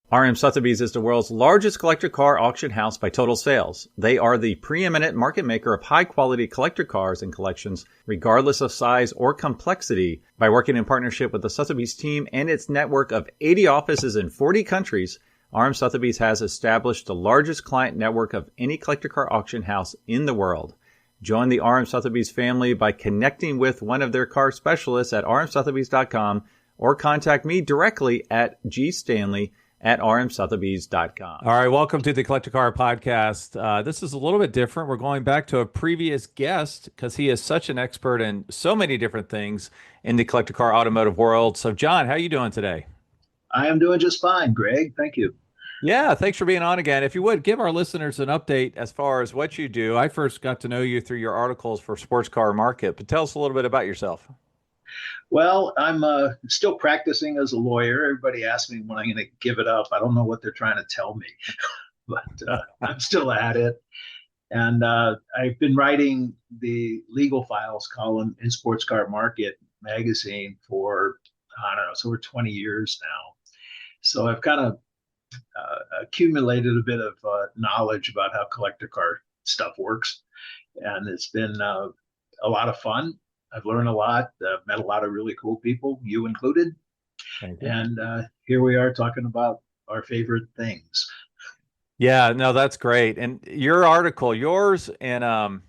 RM Sotheby's is the world's largest collector car auction house by total sales. They are the preeminent market maker of high-quality collector cars and collections, regardless of size or complexity. By working in partnership with the Sotheby's team and its network of 80 offices in 40 countries, RM Sotheby's has established the largest client network of any collector car auction house in the world. Join the RM Sotheby's family by connecting with one of their car specialists at rmsotheby's.com or contact me directly at gstanley@rmsotheby's.com. All right, welcome to the Collector Car Podcast. This is a little bit different. We're going back to a previous guest because he is such an expert in so many different things in the collector car automotive world. So, John, how are you doing today? I am doing just fine, Greg. Thank you. Yeah, thanks for being on again. If you would, give our listeners an update as far as what you do. I first got to know you through your articles for Sports Car Market, but tell us a little bit about yourself. Well, I'm still practicing as a lawyer. Everybody asks me when I'm going to give it up. I don't know what they're trying to tell me, but I'm still at it. And I've been writing the legal files column in Sports Car Market magazine for, I don't know, it's over 20 years now. So I've kind of accumulated a bit of knowledge about how collector car stuff works. And it's been a lot of fun. I've learned a lot, met a lot of really cool people, you included. Thank you. And here we are talking about our favorite things. Yeah, no, that's great. And your article, yours and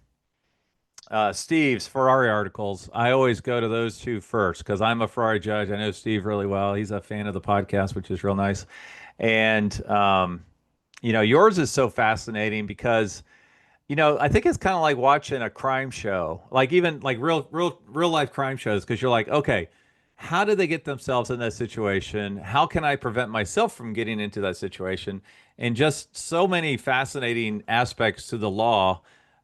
Steve's Ferrari articles, I always go to those two first because I'm a Ferrari judge. I know Steve really well. He's a fan of the podcast, which is real nice. And, yours is so fascinating because I think it's kind of like watching a crime show, like even like real life crime shows, because you're like, okay, how did they get themselves in that situation? How can I prevent myself from getting into that situation? And just so many fascinating aspects to the law.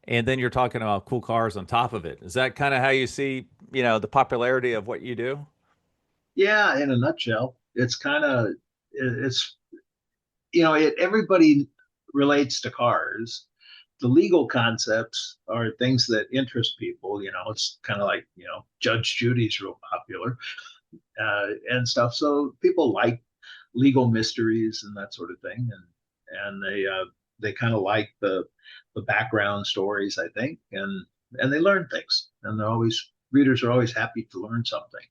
And then you're talking about cool cars on top of it. Is that kind of how you see, the popularity of what you do? Yeah, in a nutshell, everybody relates to cars. The legal concepts are things that interest people. It's kind of like, Judge Judy's real popular and stuff. So people like legal mysteries and that sort of thing. And they kind of like the background stories, I think. And they learn things. And readers are always happy to learn something.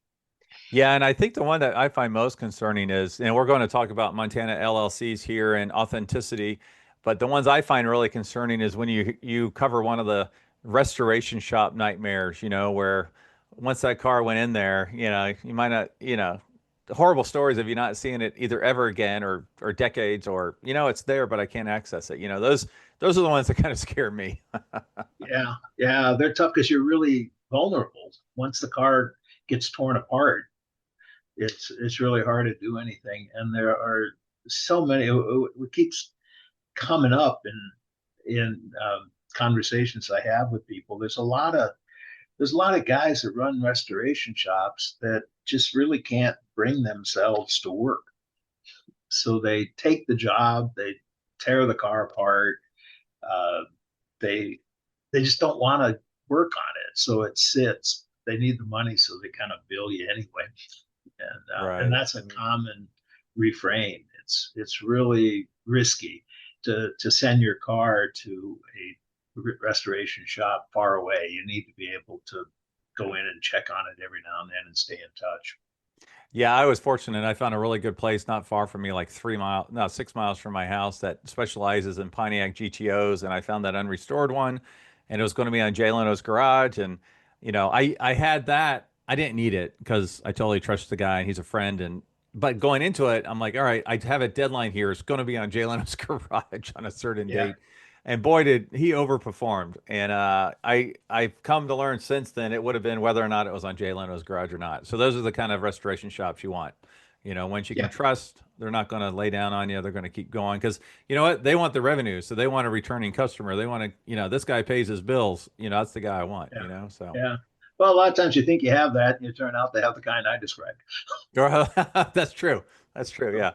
Yeah, and I think the one that I find most concerning is, and we're going to talk about Montana LLCs here and authenticity, but the ones I find really concerning is when you cover one of the restoration shop nightmares, where once that car went in there, you might not, horrible stories of you not seeing it either ever again or decades or, it's there, but I can't access it. Those are the ones that kind of scare me. Yeah, they're tough because you're really vulnerable. Once the car gets torn apart, it's really hard to do anything. And there are so many, it keeps coming up in conversations I have with people. There's a lot of guys that run restoration shops that just really can't bring themselves to work. So they take the job, they tear the car apart. They just don't want to work on it, so it sits. They need the money, so they kind of bill you anyway. And Right. and that's a common refrain. It's really risky to send your car to a restoration shop far away. You need to be able to go in and check on it every now and then and stay in touch. Yeah, I was fortunate. I found a really good place not far from me, like 6 miles from my house that specializes in Pontiac GTOs. And I found that unrestored one and it was going to be on Jay Leno's garage. And, I had that. I didn't need it because I totally trust the guy and he's a friend. But going into it, I'm like, all right, I have a deadline here. It's going to be on Jay Leno's garage on a certain date. And boy, did he overperformed. And I've come to learn since then it would have been whether or not it was on Jay Leno's garage or not. So those are the kind of restoration shops you want. Once you can trust, they're not going to lay down on you. They're going to keep going because you know what? They want the revenue. So they want a returning customer. They want to, this guy pays his bills. That's the guy I want, so. Yeah. Well, a lot of times you think you have that and you turn out they have the kind I described. That's true. That's true. Yeah.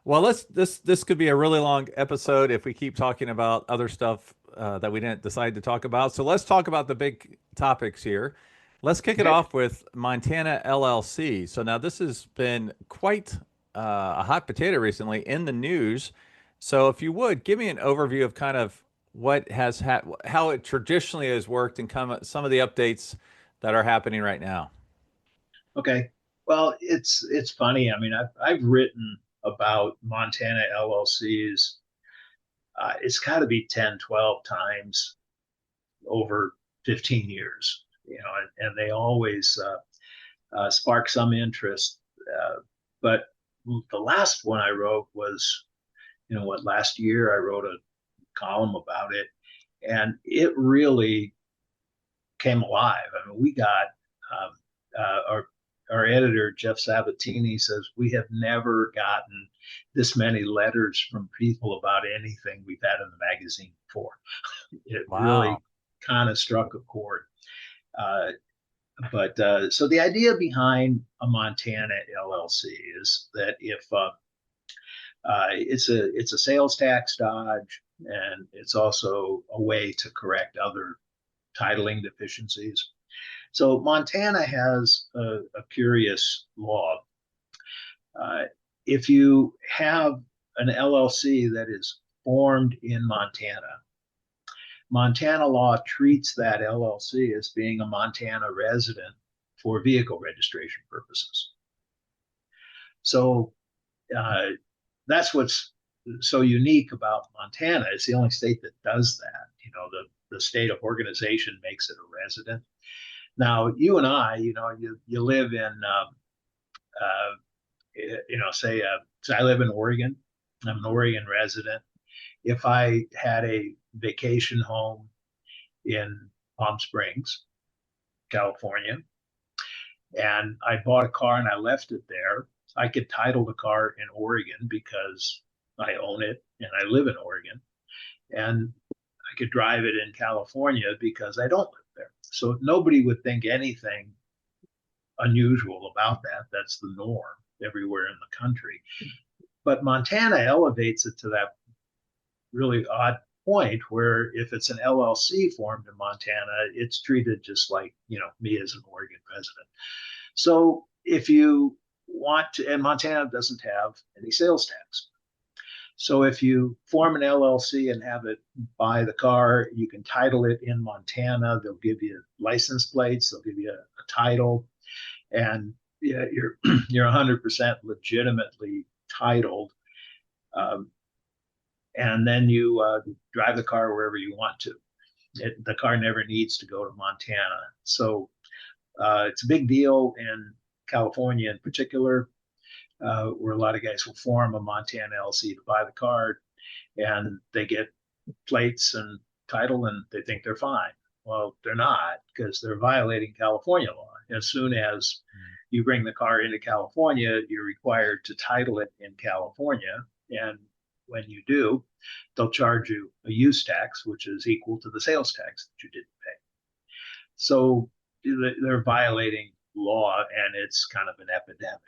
Well, this could be a really long episode if we keep talking about other stuff that we didn't decide to talk about. So let's talk about the big topics here. Let's kick it off with Montana LLC. So now this has been quite a hot potato recently in the news. So if you would give me an overview of kind of what has how it traditionally has worked and some of the updates that are happening right now. Okay. Well, it's funny. I mean, I've written about Montana LLCs. It's got to be 10, 12 times over 15 years, and they always spark some interest. But the last one I wrote was, last year I wrote a column about it, and it really came alive. I mean, we got um, our editor Jeff Sabatini says we have never gotten this many letters from people about anything we've had in the magazine before. It Wow. really kind of struck a chord. Uh, but so the idea behind a Montana LLC is that if it's a sales tax dodge, and it's also a way to correct other titling deficiencies. So Montana has a curious law. Uh, if you have an LLC that is formed in Montana, Montana law treats that LLC as being a Montana resident for vehicle registration purposes. So uh, that's what's so unique about Montana. It's the only state that does that. The state of organization makes it a resident. Now, you and I, you live in, say, so I live in Oregon. I'm an Oregon resident. If I had a vacation home in Palm Springs, California, and I bought a car and I left it there, I could title the car in Oregon because I own it and I live in Oregon. And I could drive it in California because I don't live there. So nobody would think anything unusual about that. That's the norm everywhere in the country. But Montana elevates it to that really odd point where if it's an LLC formed in Montana, it's treated just like, me as an Oregon resident. So if you want to, and Montana doesn't have any sales tax. So if you form an LLC and have it buy the car, you can title it in Montana. They'll give you license plates. They'll give you a title, and yeah, you're 100% legitimately titled. Um, and then you drive the car wherever you want to. The car never needs to go to Montana. So it's a big deal in California in particular, where a lot of guys will form a Montana LLC to buy the car, and they get plates and title, and they think they're fine. Well, they're not, because they're violating California law. As soon as you bring the car into California, you're required to title it in California. And when you do, they'll charge you a use tax, which is equal to the sales tax that you didn't pay. So they're violating law, and it's kind of an epidemic.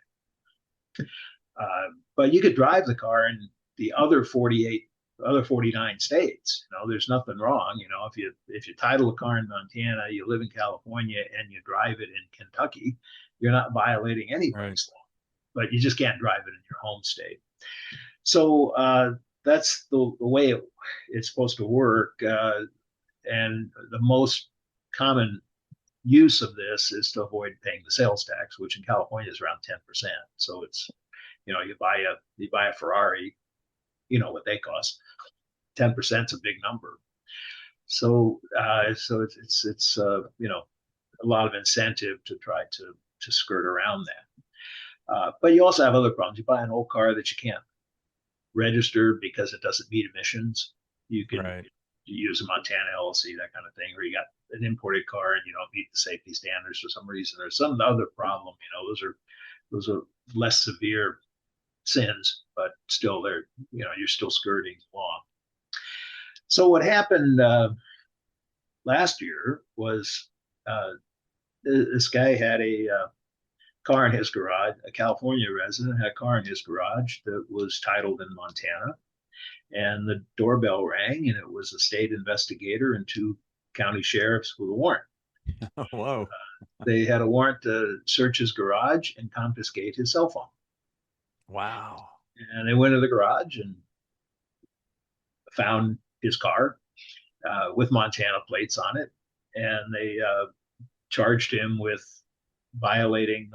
But you could drive the car in the other 49 states. There's nothing wrong. If you title a car in Montana, you live in California, and you drive it in Kentucky, you're not violating anybody's law. But you just can't drive it in your home state. So that's the way it's supposed to work. And the most common use of this is to avoid paying the sales tax, which in California is around 10%. So it's, you buy a Ferrari, what they cost. 10% is a big number. So it's a lot of incentive to try to skirt around that. But you also have other problems. You buy an old car that you can't register because it doesn't meet emissions. You can use a Montana LLC, that kind of thing, or you got an imported car and you don't meet the safety standards for some reason or some other problem. Those are less severe sins, but still you're still skirting the law. So what happened last year was this guy had a car in his garage. A California resident had a car in his garage that was titled in Montana, and the doorbell rang, and it was a state investigator and two county sheriffs with a warrant. Whoa. They had a warrant to search his garage and confiscate his cell phone. Wow. And they went to the garage and found his car with Montana plates on it, and they charged him with violating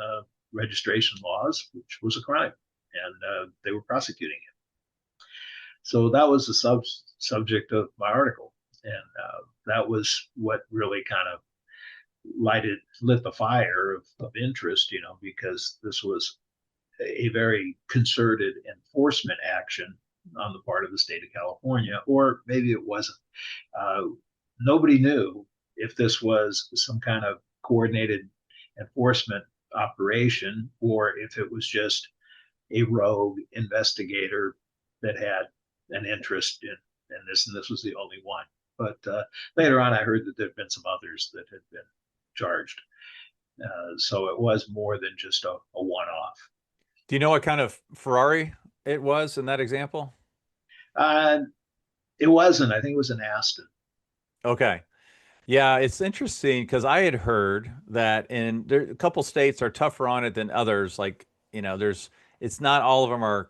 registration laws, which was a crime, and they were prosecuting him. So that was the subject of my article, and that was what really kind of lit the fire of interest, because this was a very concerted enforcement action on the part of the state of California, or maybe it wasn't. Uh, Nobody knew if this was some kind of coordinated enforcement operation or if it was just a rogue investigator that had an interest in this, and this was the only one. But later on, I heard that there had been some others that had been charged. So it was more than just a one-off. Do you know what kind of Ferrari it was in that example? Uh, it wasn't. I think it was an Aston. Okay. Yeah, it's interesting because I had heard that a couple states are tougher on it than others. Like, it's not all of them are,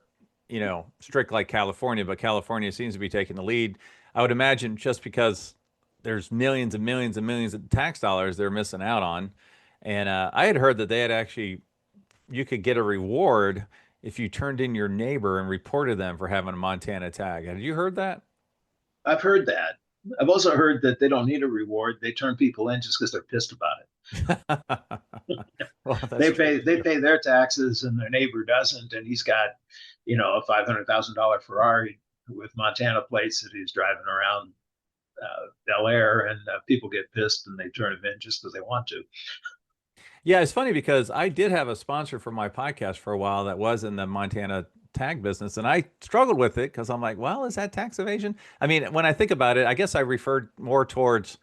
strict like California, but California seems to be taking the lead. I would imagine just because there's millions and millions and millions of tax dollars they're missing out on. And I had heard that they had actually, you could get a reward if you turned in your neighbor and reported them for having a Montana tag. Had you heard that? I've heard that. I've also heard that they don't need a reward. They turn people in just because they're pissed about it. Well, that's true. They pay their taxes and their neighbor doesn't, and he's got, a $500,000 Ferrari with Montana plates that he's driving around Bel Air, and people get pissed and they turn him in just because they want to. Yeah, it's funny because I did have a sponsor for my podcast for a while that was in the Montana tag business, and I struggled with it because I'm like, well, is that tax evasion? I mean, when I think about it, I guess I referred more towards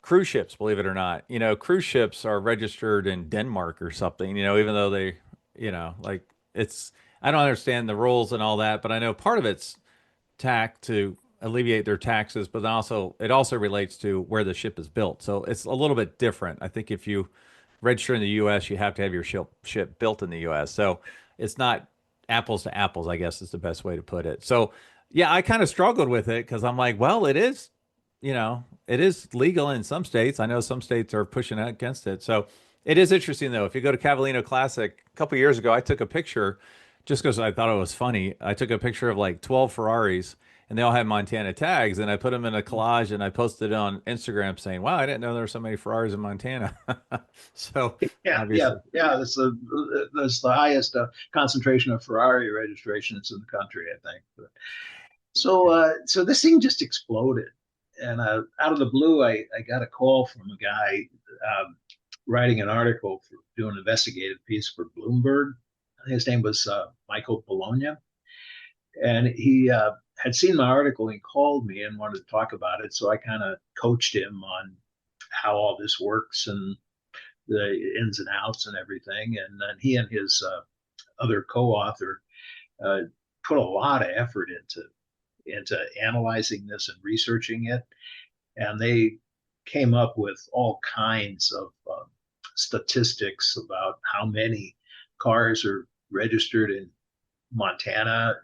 cruise ships, believe it or not. Cruise ships are registered in Denmark or something, even though they, like I don't understand the rules and all that, but I know part of it's tax to alleviate their taxes, but also it also relates to where the ship is built. So it's a little bit different. I think if you register in the U.S., you have to have your ship built in the U.S. So it's not apples to apples, I guess is the best way to put it. So yeah, I kind of struggled with it because I'm like, well, it is legal in some states. I know some states are pushing against it. So it is interesting though. If you go to Cavallino Classic a couple years ago, I took a picture just because I thought it was funny. I took a picture of like 12 Ferraris and they all had Montana tags, and I put them in a collage and I posted it on Instagram saying, wow, I didn't know there were so many Ferraris in Montana. So obviously, Yeah. That's the highest concentration of Ferrari registrations in the country, I think. But, so this thing just exploded, and out of the blue, I got a call from a guy writing an article for doing an investigative piece for Bloomberg. His name was Michael Bologna, and he had seen my article and called me and wanted to talk about it. So I kind of coached him on how all this works and the ins and outs and everything. And then he and his other co-author uh, put a lot of effort into analyzing this and researching it, and they came up with all kinds of statistics about how many cars are registered in Montana.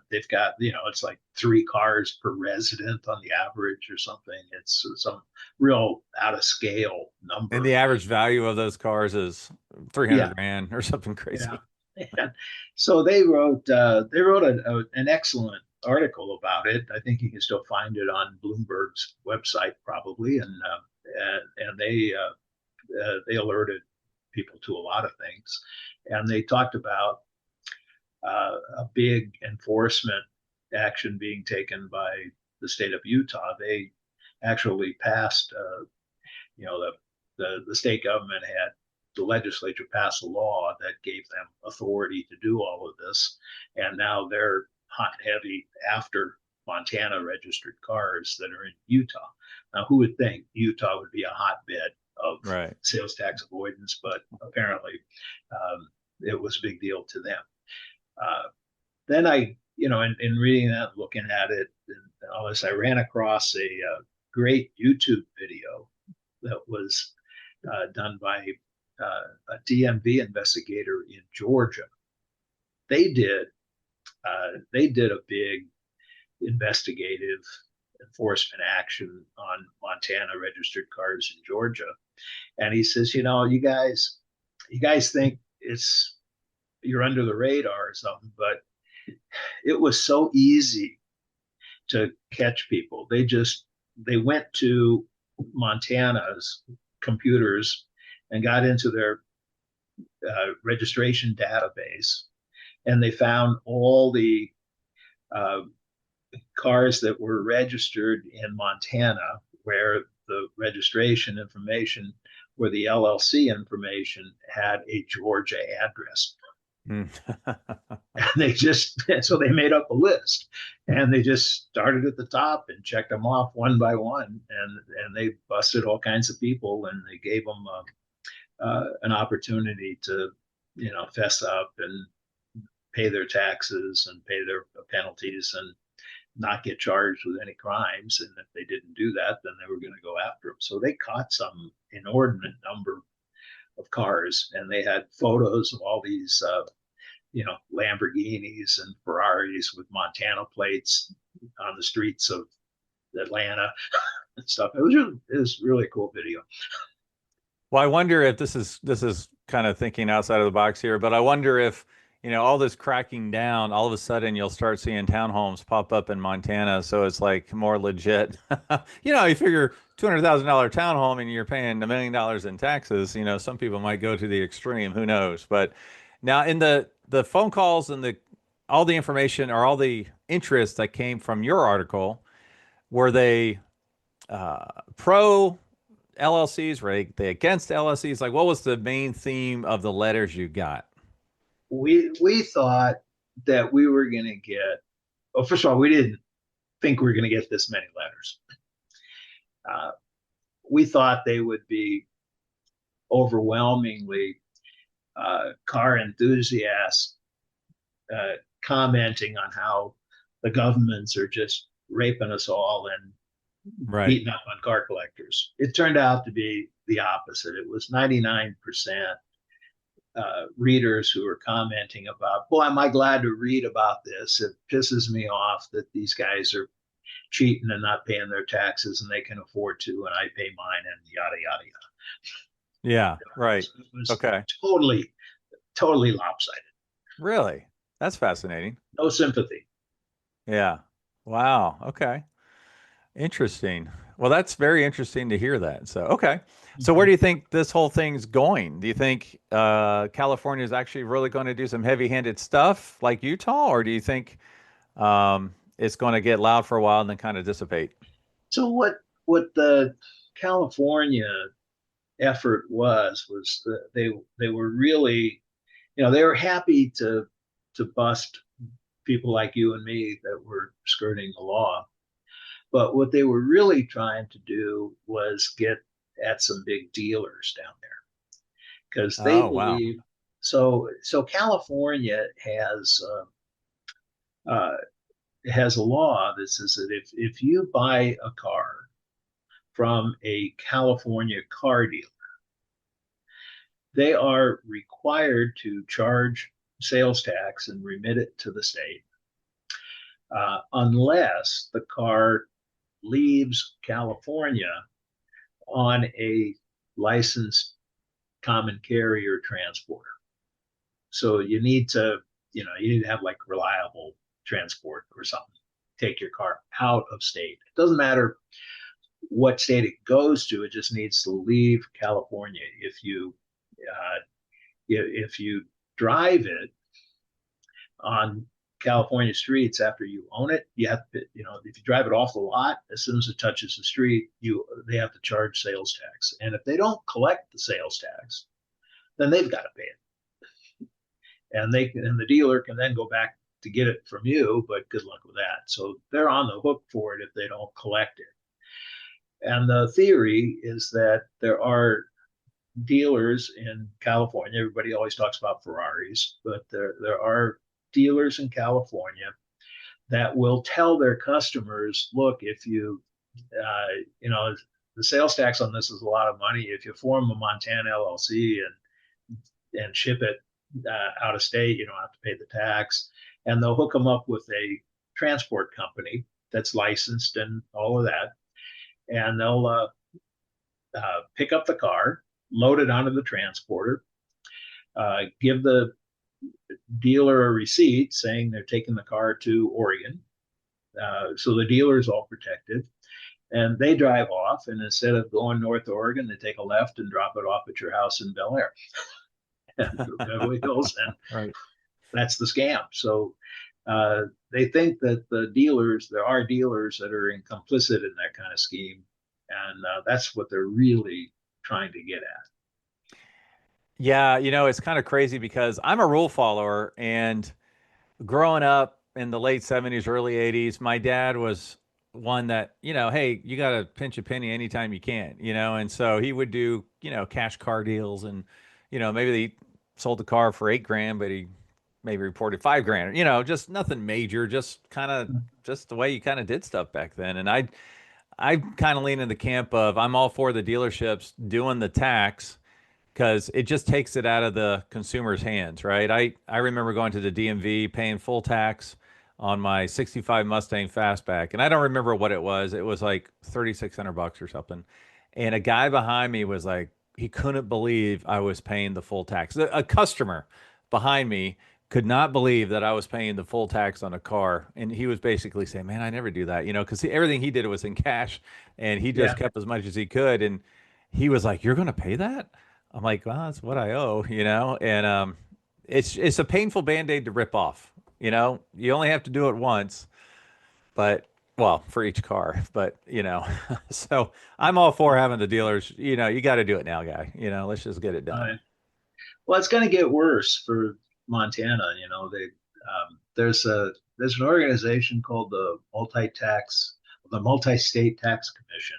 They've got, it's like 3 cars per resident on the average or something. It's some real out of scale and number. the average value of those cars is 300 Yeah, grand or something crazy. yeah. And so they wrote an excellent article about it. I think you can still find it on Bloomberg's website probably, and they alerted people to a lot of things, and they talked about a big enforcement action being taken by the state of Utah. They actually passed, the state government had the legislature pass a law that gave them authority to do all of this, and now they're hot and heavy after Montana registered cars that are in Utah. Now, who would think Utah would be a hotbed of Right. sales tax avoidance? But apparently, it was a big deal to them. Then in reading that, looking at it, and all this, I ran across a great YouTube video that was done by a DMV investigator in Georgia they did they did a big investigative enforcement action on Montana registered cars in Georgia. And he says, you guys think you're under the radar or something, but it was so easy to catch people. They went to Montana's computers and got into their registration database, and they found all the uh, cars that were registered in Montana where the registration information, where the LLC information had a Georgia address. And so they made up a list, and they just started at the top and checked them off one by one, and they busted all kinds of people, and they gave them an opportunity to fess up and pay their taxes and pay their penalties and not get charged with any crimes. And if they didn't do that, then they were going to go after them. So they caught some inordinate number of cars, and they had photos of all these Lamborghinis and Ferraris with Montana plates on the streets of Atlanta and stuff. It was really a cool video. Well, I wonder if this is kind of thinking outside of the box here, but I wonder if, all this cracking down, all of a sudden you'll start seeing townhomes pop up in Montana. So it's like more legit. You figure $200,000 townhome and you're paying $1 million in taxes. Some people might go to the extreme. Who knows? But now in the phone calls and all the information or all the interest that came from your article, were they pro LLCs? Were they against LLCs? Like, what was the main theme of the letters you got? We thought that we were going to get, well, first of all, we didn't think we were going to get this many letters. We thought they would be overwhelmingly car enthusiasts commenting on how the governments are just raping us all and beating up on car collectors. It turned out to be the opposite. It was 99% readers who were commenting about, boy, am I glad to read about this. It pisses me off that these guys are cheating and not paying their taxes, and they can afford to, and I pay mine, and yada, yada, yada. Yeah, right. It was okay. Totally lopsided. Really? That's fascinating. No sympathy. Yeah. Wow. Okay. Interesting. Well, that's very interesting to hear that. So, okay. So where do you think this whole thing's going? Do you think California is actually really going to do some heavy-handed stuff like Utah, or do you think it's going to get loud for a while and then kind of dissipate? So what the California effort was that they were really, they were happy to bust people like you and me that were skirting the law. But what they were really trying to do was get at some big dealers down there, because they believe. Wow. So California has a law that says that if you buy a car from a California car dealer, they are required to charge sales tax and remit it to the state, unless the car leaves California on a licensed common carrier transporter. So you need to have like reliable transport or something. Take your car out of state. It doesn't matter what state it goes to. It just needs to leave California. If you drive it on California streets after you own it, you have to, if you drive it off the lot, as soon as it touches the street, they have to charge sales tax. And if they don't collect the sales tax, then they've got to pay it. And the dealer can then go back to get it from you, but good luck with that. So they're on the hook for it if they don't collect it. And the theory is that there are dealers in California. Everybody always talks about Ferraris, but there are dealers in California that will tell their customers, look, if you, the sales tax on this is a lot of money. If you form a Montana LLC and ship it out of state, you don't have to pay the tax, and they'll hook them up with a transport company that's licensed and all of that, and they'll pick up the car, load it onto the transporter, give the dealer a receipt saying they're taking the car to Oregon. So the dealer is all protected. And they drive off, and instead of going north to Oregon, they take a left and drop it off at your house in Bel Air. Beverly Hills, and Right. that's the scam. So they think that there are dealers that are complicit in that kind of scheme, and that's what they're really trying to get at. Yeah, it's kind of crazy because I'm a rule follower, and growing up in the late 70s, early 80s, my dad was one that, hey, you got to pinch a penny anytime you can, and so he would do, cash car deals, and, maybe they sold the car for 8 grand, but he maybe reported 5 grand, just nothing major, just kind of just the way you kind of did stuff back then. And I kind of lean in the camp of I'm all for the dealerships doing the tax because it just takes it out of the consumer's hands, right? I remember going to the DMV, paying full tax on my 65 Mustang Fastback, and I don't remember what it was. It was like $3,600 or something. And a guy behind me was like, he couldn't believe I was paying the full tax. A customer behind me could not believe that I was paying the full tax on a car. And he was basically saying, man, I never do that, because everything he did was in cash, and he just Yeah. kept as much as he could. And he was like, you're going to pay that? I'm like, well, that's what I owe, and it's a painful band-aid to rip off. You only have to do it once, but well, for each car, but so I'm all for having the dealers, you got to do it now, guy, let's just get it done. Well, it's going to get worse for Montana. There's an organization called the Multi-State Tax Commission,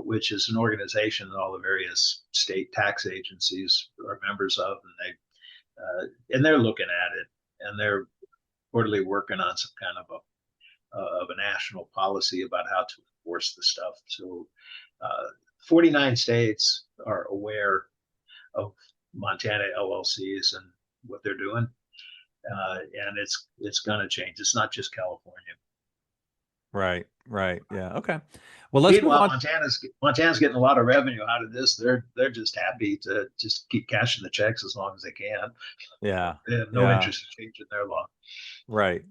which is an organization that all the various state tax agencies are members of, and they're looking at it, and they're reportedly working on some kind of a national policy about how to enforce the stuff. So, 49 states are aware of Montana LLCs and what they're doing, and it's going to change. It's not just California. Right. Yeah. Okay. Well, let's move Meanwhile, on. Montana's getting a lot of revenue out of this. They're just happy to just keep cashing the checks as long as they can. Yeah. They have no interest in changing their law. Right.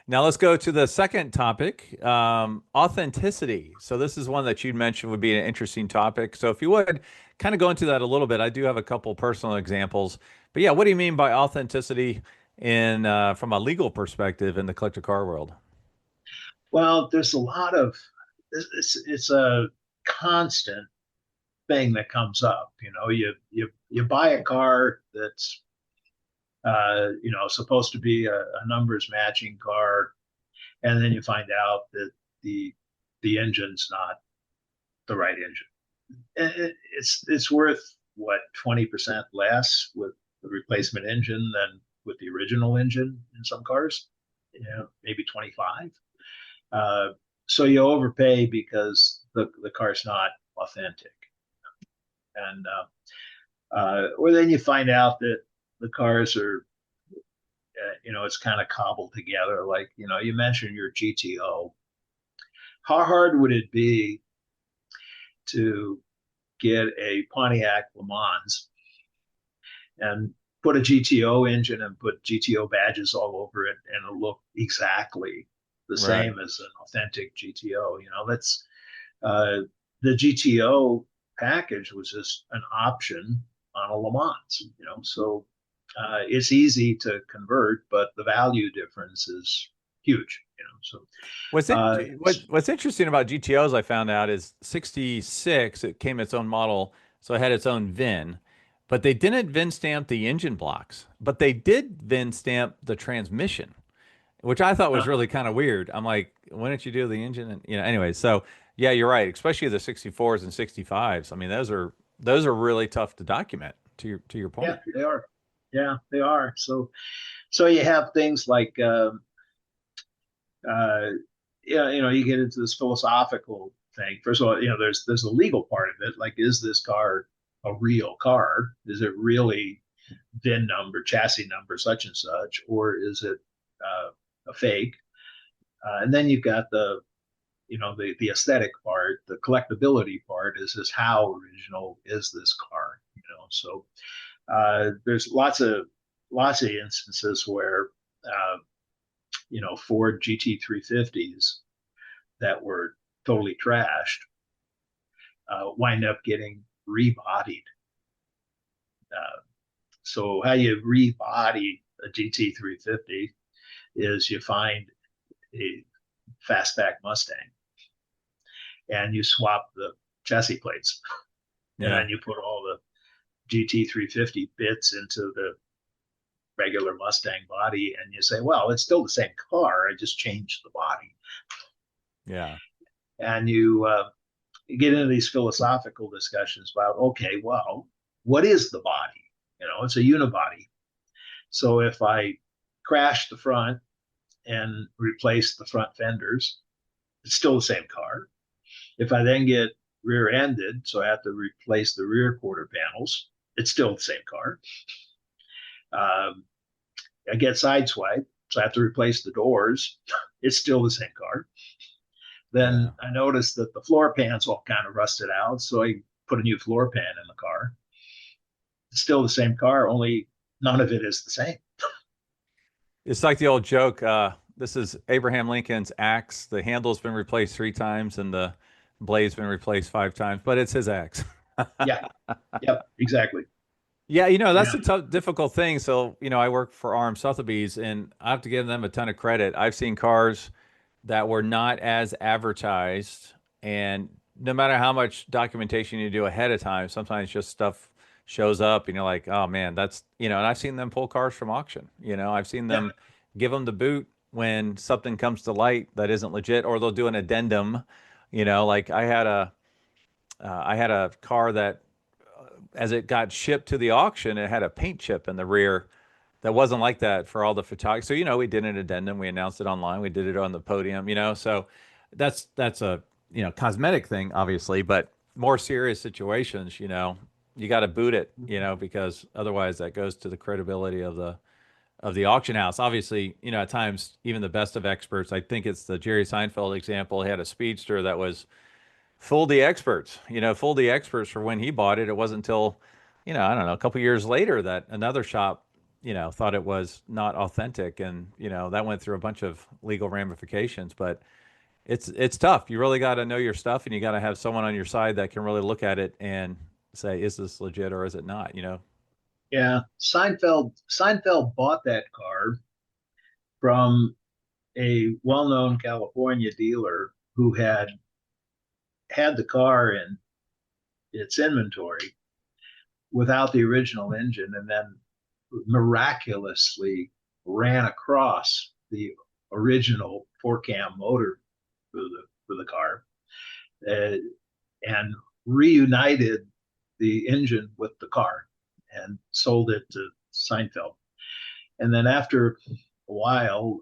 Now let's go to the second topic, authenticity. So this is one that you'd mentioned would be an interesting topic. So if you would kind of go into that a little bit, I do have a couple personal examples. But yeah, what do you mean by authenticity in from a legal perspective in the collector car world? Well, there's a lot of it's a constant thing that comes up. You buy a car that's supposed to be a numbers matching car, and then you find out that the engine's not the right engine. It's worth what 20% less with the replacement engine than with the original engine in some cars. Maybe 25. So you overpay because the car's not authentic, and or then you find out that the cars are, it's kind of cobbled together. Like you mentioned your GTO. How hard would it be to get a Pontiac Le Mans and put a GTO engine and put GTO badges all over it, and it'll look exactly the same as an authentic GTO? That's the GTO package was just an option on a Le Mans. So it's easy to convert, but the value difference is huge. So what's interesting about GTOs I found out is 66, it came its own model, so it had its own VIN, but they didn't VIN stamp the engine blocks, but they did VIN stamp the transmission, which I thought was really kind of weird. I'm like, why didn't you do the engine? And anyway, so yeah, you're right. Especially the 64s and 65s. I mean, those are really tough to document. To your point. Yeah, they are. Yeah, they are. So you have things like you get into this philosophical thing. First of all, there's a legal part of it. Like, is this car a real car? Is it really VIN number, chassis number, such and such, or is it a fake? And then you've got the aesthetic part, the collectability part. Is this, how original is this car? So there's lots of instances where Ford GT350s that were totally trashed wind up getting rebodied. So how you rebody a GT350 is you find a fastback Mustang and you swap the chassis plates, and then you put all the GT350 bits into the regular Mustang body, and you say, well, it's still the same car, I just changed the body. Yeah. And you get into these philosophical discussions about, okay, well, what is the body? It's a unibody. So if I crash the front and replace the front fenders, it's still the same car. If I then get rear-ended, so I have to replace the rear quarter panels, it's still the same car. I get sideswiped, so I have to replace the doors, it's still the same car. Then I noticed that the floor pans all kind of rusted out, so I put a new floor pan in the car. It's still the same car, only none of it is the same. It's like the old joke. This is Abraham Lincoln's axe. The handle's been replaced 3 times and the blade's been replaced 5 times, but it's his axe. Yeah. Yep. Exactly. Yeah, that's a tough, difficult thing. So, I work for RM Sotheby's, and I have to give them a ton of credit. I've seen cars that were not as advertised, and no matter how much documentation you do ahead of time, sometimes just stuff shows up and you're like, oh man, that's, and I've seen them pull cars from auction. I've seen them give them the boot when something comes to light that isn't legit, or they'll do an addendum. Like I had a car that, as it got shipped to the auction, it had a paint chip in the rear that wasn't like that for all the photography. So, we did an addendum, we announced it online, we did it on the podium, so that's a, cosmetic thing, obviously, but more serious situations, you got to boot it, because otherwise that goes to the credibility of the auction house. Obviously, at times, even the best of experts, I think it's the Jerry Seinfeld example, he had a speedster that was fooled the experts, fooled the experts for when he bought it. It wasn't until, I don't know, a couple years later that another shop, thought it was not authentic. And, that went through a bunch of legal ramifications, but it's tough. You really got to know your stuff, and you got to have someone on your side that can really look at it and say, is this legit or is it not, Yeah. Seinfeld bought that car from a well-known California dealer who had the car in its inventory without the original engine, and then miraculously ran across the original 4-cam motor for the car, and reunited the engine with the car and sold it to Seinfeld. And then after a while,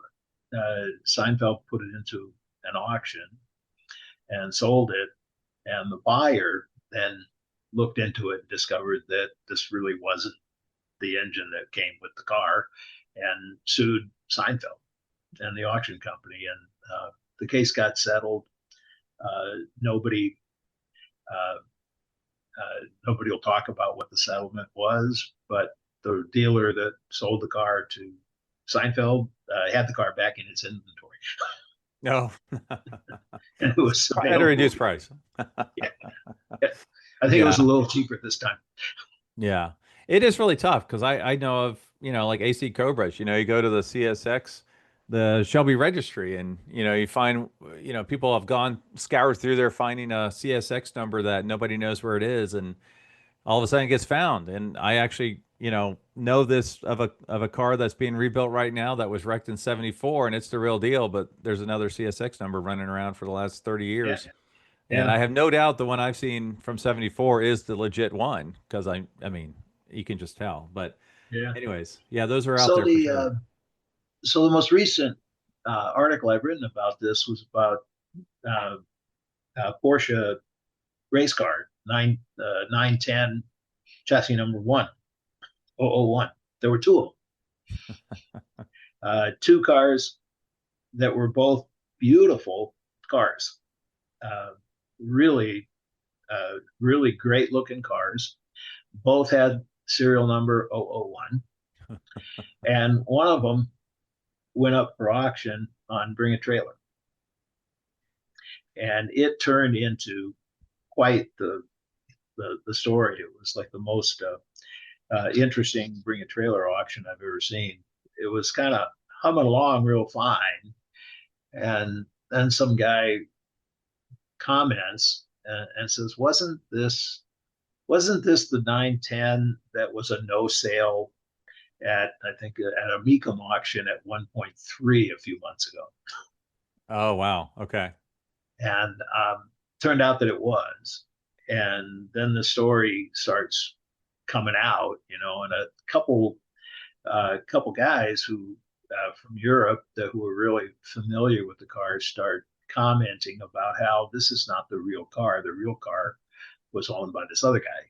Seinfeld put it into an auction and sold it. And the buyer then looked into it and discovered that this really wasn't the engine that came with the car, and sued Seinfeld and the auction company. And the case got settled. Nobody will talk about what the settlement was, but the dealer that sold the car to Seinfeld had the car back in its inventory. No. And it was at a reduced price. Yeah. I think it was a little cheaper this time. Yeah. It is really tough because I know of, like AC Cobras, you go to the CSX, the Shelby registry, and, you find, people have scoured through there finding a CSX number that nobody knows where it is. And all of a sudden it gets found. And I actually, know this of a car that's being rebuilt right now that was wrecked in 74, and it's the real deal, but there's another CSX number running around for the last 30 years. Yeah. And I have no doubt the one I've seen from 74 is the legit one, because I mean, you can just tell. But anyways, those are out there for sure. So the most recent article I've written about this was about Porsche race car 910 chassis number 1. 001. There were two of them. Two cars that were both beautiful cars. Uh, really, really great looking cars. Both had serial number 001. And one of them went up for auction on Bring a Trailer. And it turned into quite the story. It was like the most interesting Bring a Trailer auction I've ever seen. It was kind of humming along real fine. And then some guy comments and says, wasn't this the 910 that was a no sale at, I think, at a Mecum auction at 1.3 a few months ago? Oh, wow. Okay. And turned out that it was. And then the story starts coming out, and a couple guys who from Europe who were really familiar with the car start commenting about how this is not the real car. The real car was owned by this other guy,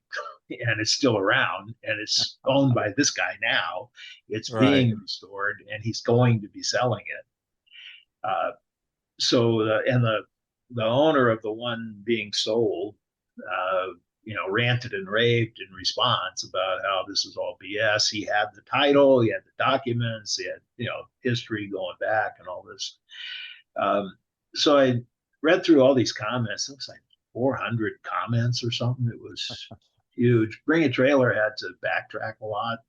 and it's still around, and it's owned by this guy now. It's being restored, and he's going to be selling it. The owner of the one being sold, ranted and raved in response about how this is all BS. He had the title, he had the documents, he had history going back and all this. So I read through all these comments. It was like 400 comments or something. It was huge. Bring a Trailer had to backtrack a lot.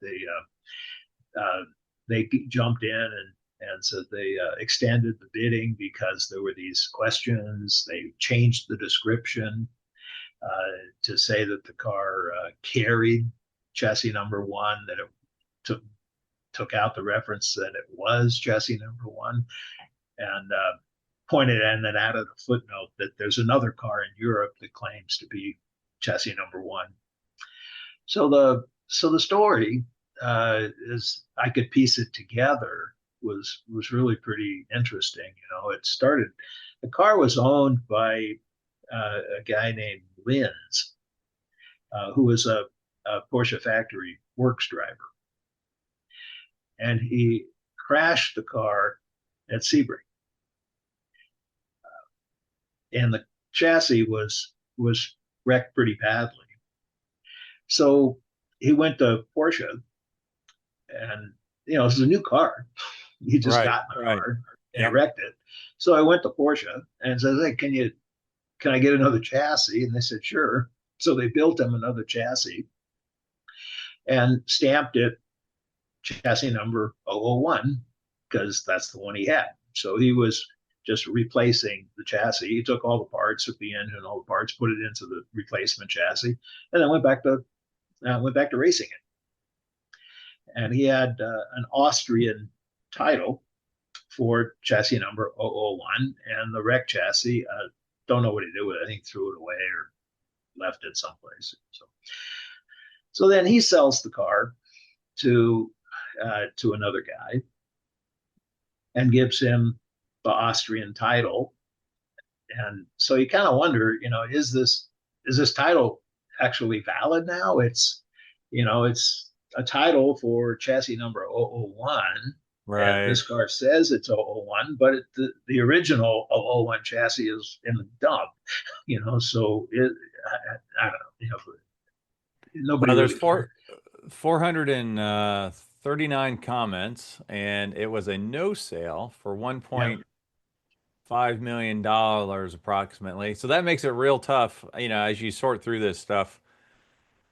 They jumped in and said they extended the bidding because there were these questions. They changed the description to say that the car carried chassis number 1, that it took out the reference that it was chassis number 1, and pointed and then added a footnote that there's another car in Europe that claims to be chassis number 1. So the story is, I could piece it together, was really pretty interesting. It started, the car was owned by a guy named Linz, who was a Porsche factory works driver. And he crashed the car at Sebring. And the chassis was wrecked pretty badly. So he went to Porsche, and this is a new car. He just got in the car and wrecked it. So I went to Porsche and said, "Hey, can I get another chassis?" And they said, "Sure." So they built him another chassis and stamped it chassis number 001, because that's the one he had. So he was just replacing the chassis. He took all the parts at the end and all the parts, put it into the replacement chassis, and then went back to racing it. And he had an Austrian title for chassis number 001, and the wreck chassis, don't know what he did with it. I think threw it away or left it someplace. So then he sells the car to another guy and gives him the Austrian title. And so you kind of wonder, is this title actually valid now? It's a title for chassis number 001. Right. And this car says it's 001, but the original 001 chassis is in the dump, so I don't know, nobody. Well, there's 439 comments, and it was a no sale for $1.5 million approximately. So that makes it real tough, as you sort through this stuff.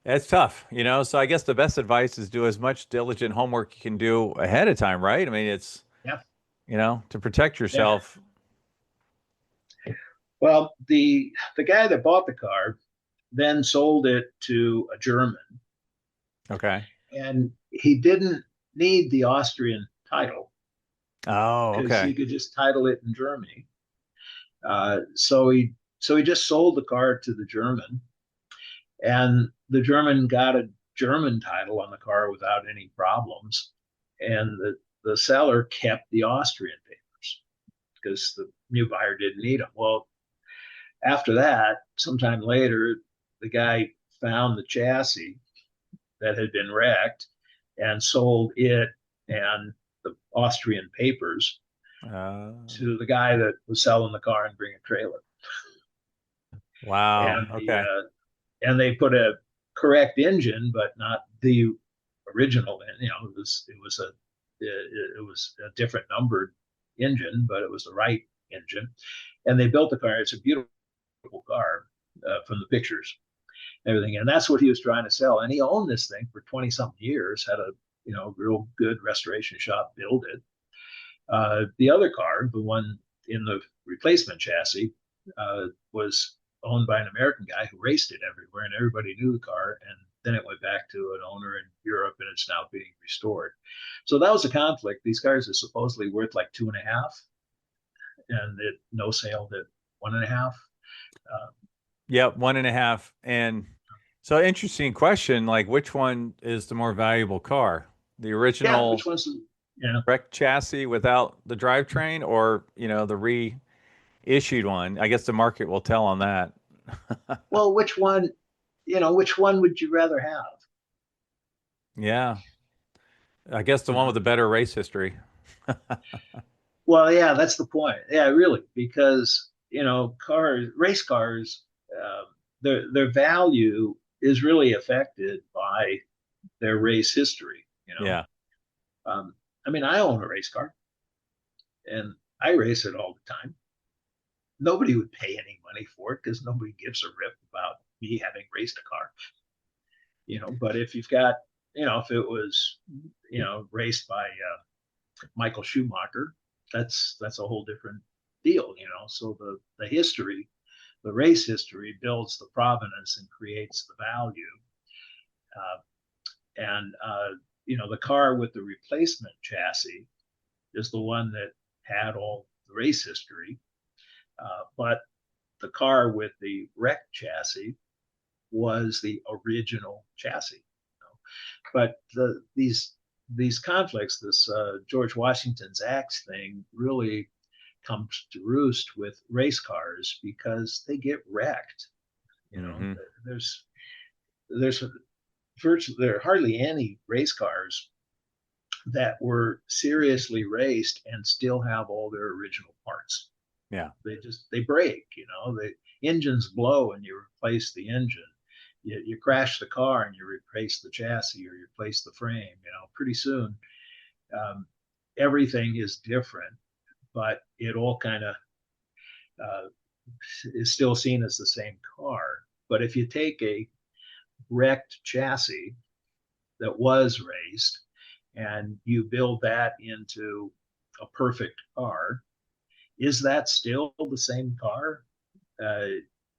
It's tough, so I guess the best advice is do as much diligent homework you can do ahead of time, right? I mean, it's, to protect yourself. Yeah. Well, the guy that bought the car then sold it to a German. Okay. And he didn't need the Austrian title. Oh, okay. Because he could just title it in Germany. So he just sold the car to the German, and the German got a German title on the car without any problems, and the seller kept the Austrian papers because the new buyer didn't need them. Well, after that, sometime later, the guy found the chassis that had been wrecked and sold it and the Austrian papers Uh, to the guy that was selling the car and bring a trailer. wow. And Okay. and they put a correct engine, but not the original. You know, it was a different numbered engine, but it was the right engine. And they built the car. It's a beautiful car from the pictures, everything. And that's what he was trying to sell. And he owned this thing for 20 something years, had a, you know, real good restoration shop build it. The other car, the one in the replacement chassis, was owned by an American guy who raced it everywhere, and everybody knew the car. And then it went back to an owner in Europe, and it's now being restored. So that was a conflict. These cars are supposedly worth like 2.5, and it no sale at 1.5. Yep, 1.5. And so interesting question, like which one is the more valuable car? The Yeah, original which one's yeah. wrecked chassis without the drivetrain, or, you know, the reissued one? I guess the market will tell on that. Well, which one, you know, which one would you rather have? Yeah. I guess the You one with know? the better race history. Well, yeah, that's the point. Yeah, really, because you know, race cars, their value is really affected by their race history. You know, Yeah. I mean, I own a race car, and I race it all the time. Nobody would pay any money for it because nobody gives a rip about me having raced a car. You know, but if you've got, you know, if it was, you know, raced by Michael Schumacher, that's a whole different deal, you know. So the history, the race history builds the provenance and creates the value. Uh, and you know, the car with the replacement chassis is the one that had all the race history, but the car with the wrecked chassis was the original chassis. You know? But these conflicts, this George Washington's axe thing, really comes to roost with race cars because they get wrecked. You know, Mm-hmm. there's there's virtually there are hardly any race cars that were seriously raced and still have all their original parts. Yeah. They break. You know, the engines blow and you replace the engine. You crash the car and you replace the chassis or you replace the frame. You know, pretty soon um, everything is different, but it all kind of uh, is still seen as the same car. But if you take a wrecked chassis that was raced and you build that into a perfect car, is that still the same car? Uh,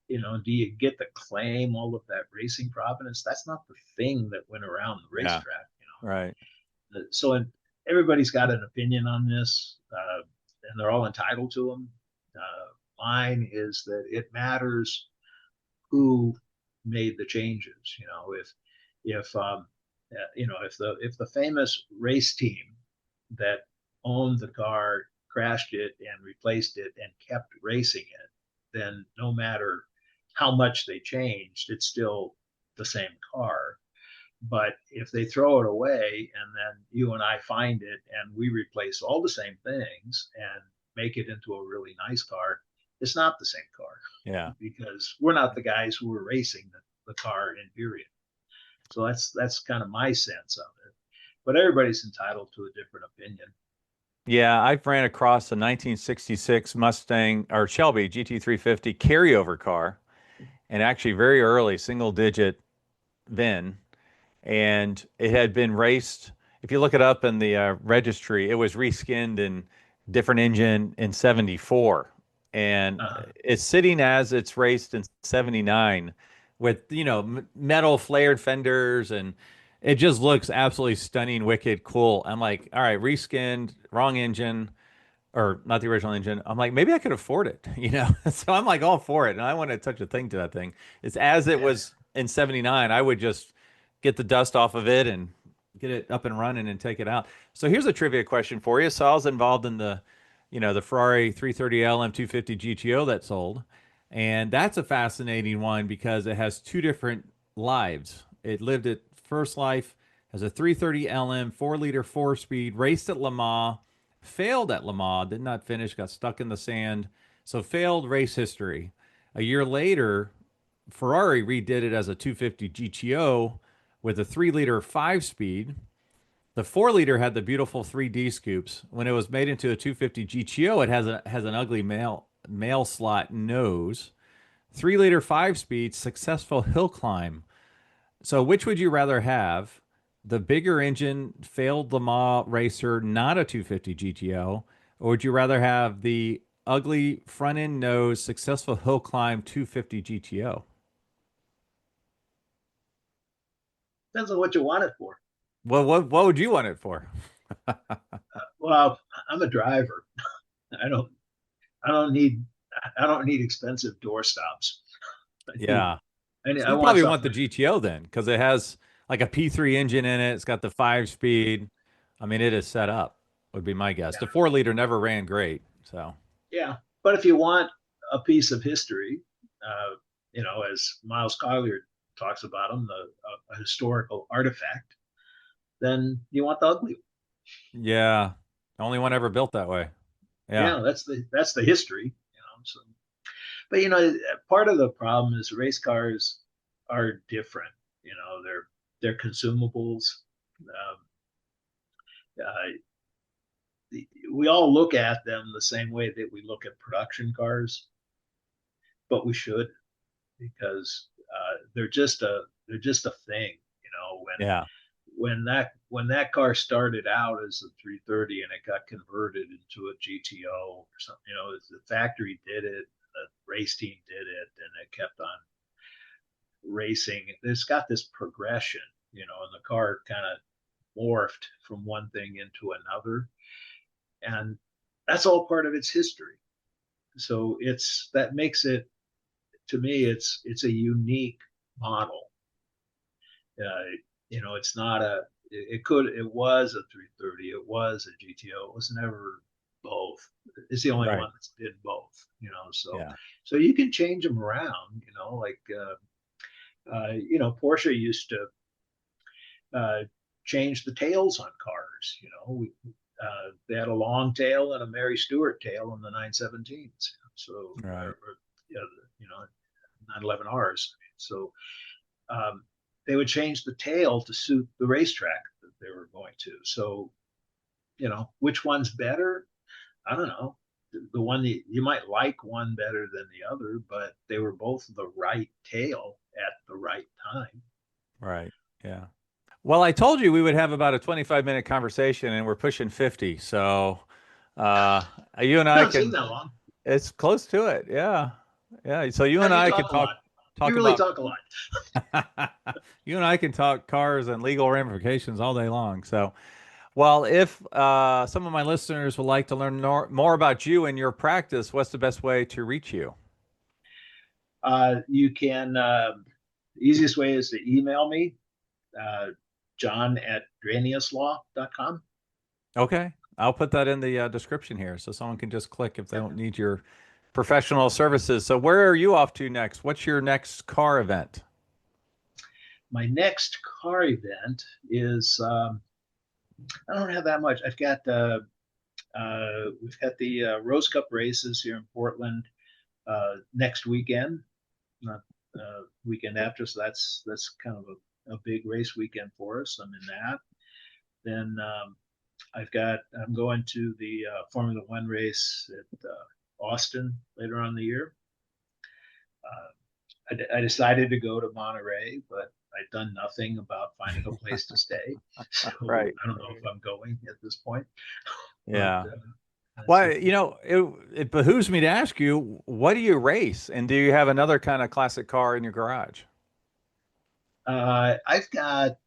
you know, do you get to claim all of that racing provenance? That's not the thing that went around the Yeah. racetrack. You Right. know, so everybody's got an opinion on this, and they're all entitled to them. Mine is that it matters who made the changes. You know, if you know, if the famous race team that owned the car crashed it and replaced it and kept racing it, then no matter how much they changed, it's still the same car. But if they throw it away and then you and I find it and we replace all the same things and make it into a really nice car, it's not the same car Yeah. because we're not the guys who were racing the car in period. So that's kind of my sense of it. But everybody's entitled to a different opinion. Yeah, I ran across a 1966 Mustang or Shelby GT350 carryover car, and actually very early, single digit VIN, and it had been raced. If you look it up in the registry, it was reskinned in different engine in 74, and Uh-huh. it's sitting as it's raced in 79 with, you know, metal flared fenders, and it just looks absolutely stunning, wicked, cool. I'm like, all right, reskinned, wrong engine, or not the original engine. I'm like, maybe I could afford it, you know? So I'm like all for it. And I want to touch a thing to that thing. It's as it Yeah. was in 79, I would just get the dust off of it and get it up and running and take it out. So here's a trivia question for you. So I was involved in the, you know, the Ferrari 330L M250 GTO that sold. And that's a fascinating one because it has two different lives. It lived its first life Has a 330 LM, 4-liter 4-speed, raced at Le Mans, failed at Le Mans, did not finish, got stuck in the sand. So failed race history. A year later, Ferrari redid it as a 250 GTO with a 3-liter 5-speed. The 4-liter had the beautiful 3D scoops. When it was made into a 250 GTO, it has an ugly mail slot nose. 3-liter 5-speed, successful hill climb. So which would you rather have? The bigger engine, failed Le Mans racer, not a 250 GTO, or would you rather have the ugly front end nose, successful hill climb 250 GTO? Depends on what you want it for. Well, what would you want it for? Well, I'm a driver. I don't I don't need I don't need expensive door stops. Yeah. So I you want probably want the something. GTO then, because it has like a P3 engine in it. It's got the 5-speed. I mean, it is set up, would be my guess. Yeah, The 4-liter never ran great. So, yeah. But if you want a piece of history, uh, as Miles Collier talks about them, a historical artifact, then you want the ugly one. yeah. Only one ever built that way. Yeah. Yeah, that's the history. So, but part of the problem is race cars are different. They're consumables. Um, uh, we all look at them the same way that we look at production cars, but we should, because they're just a thing. Yeah. When that car started out as a 330 and it got converted into a GTO or something, the factory did it, the race team did it, and it kept on racing. It's got this progression, and the car kind of morphed from one thing into another, and that's all part of its history. So that makes it, to me, it's a unique model. It's not it was a 330, it was a GTO, it was never both. It's the only Right. one that's did both. So Yeah. so you can change them around. Like Porsche used to change the tails on cars. They had a long tail and a Mary Stuart tail in the 917s. So, Right. you know, 911Rs. So they would change the tail to suit the racetrack that they were going to. So, which one's better? I don't know. The one that you might like one better than the other, but they were both the right tail at the right time. Right. Yeah. Well, I told you we would have about a 25-minute conversation, and we're pushing 50. So, uh, you and It I doesn't seem can, that long. it's close to it. Yeah. Yeah. So you Yeah, and you I can talk a talk, lot. You talk really about, talk a lot. you and I can talk cars and legal ramifications all day long. So, well, if some of my listeners would like to learn more about you and your practice, what's the best way to reach you? You can, the easiest way is to email me, john@draneaslaw.com. Okay. I'll put that in the description here so someone can just click if they don't need your professional services. So, where are you off to next? What's your next car event? My next car event is, I don't have that much. We've got the Rose Cup races here in Portland next weekend, not weekend after. So that's kind of a big race weekend for us. I'm in that. Then I'm going to the Formula One race at Austin later on in the year. I decided to go to Monterey, but I'd done nothing about finding a place to stay. So Right. I don't know if I'm going at this point. But Yeah. Well, it behooves me to ask you, what do you race? And do you have another kind of classic car in your garage? I've got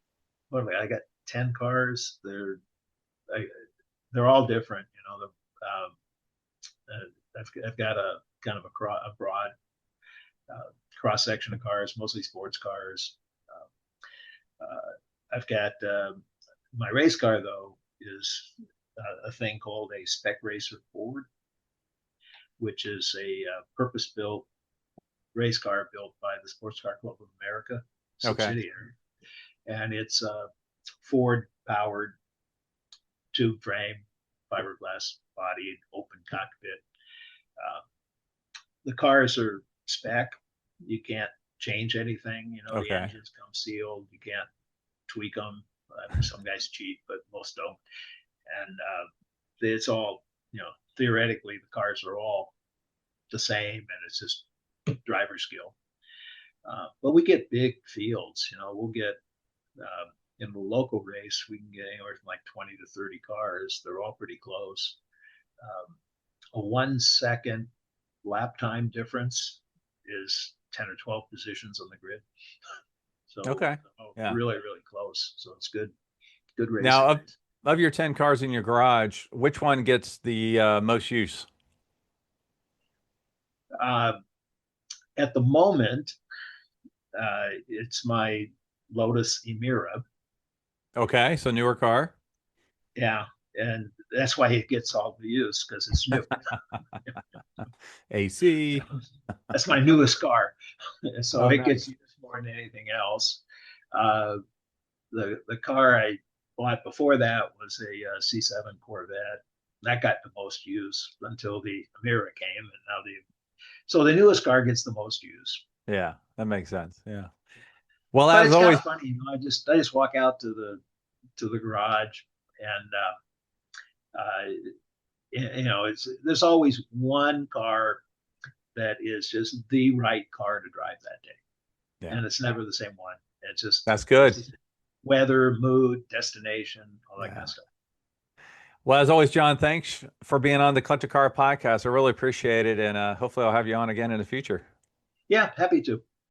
what am I got 10 cars. I, they're all different. I've got a kind of a broad cross section of cars, mostly sports cars. I've got my race car though is a thing called a Spec Racer Ford, which is a purpose-built race car built by the Sports Car Club of America Okay. subsidiary, and Ford powered, tube frame, fiberglass body, open cockpit. The cars are spec. You can't change anything. The Okay. engines come sealed. You can't tweak them. Some guys cheat, but most don't. And it's all, theoretically, the cars are all the same, and it's just driver skill. But we get big fields. We'll get in the local race, we can get anywhere from like 20 to 30 cars. They're all pretty close. A 1 second lap time difference is 10 or 12 positions on the grid. So Okay. Yeah. really, really close. So it's good racing. Now, of your 10 cars in your garage, which one gets the most use? At the moment, it's my Lotus Emira. Okay, so newer car. Yeah, and that's why it gets all the use, because it's new. AC. That's my newest car, so it nice. gets used more than anything else. The car I bought before that was a C7 Corvette. That got the most use until the Emira came, and now so the newest car gets the most use. Yeah, that makes sense. Yeah. Well, But as it's always, kind of funny, I just walk out to the garage, and there's always one car that is just the right car to drive that day, and it's never the same one. It's just that's good. Weather, mood, destination, all that kind of stuff. Well, as always, John, thanks for being on the Collector Car Podcast. I really appreciate it, and hopefully I'll have you on again in the future. Yeah, happy to.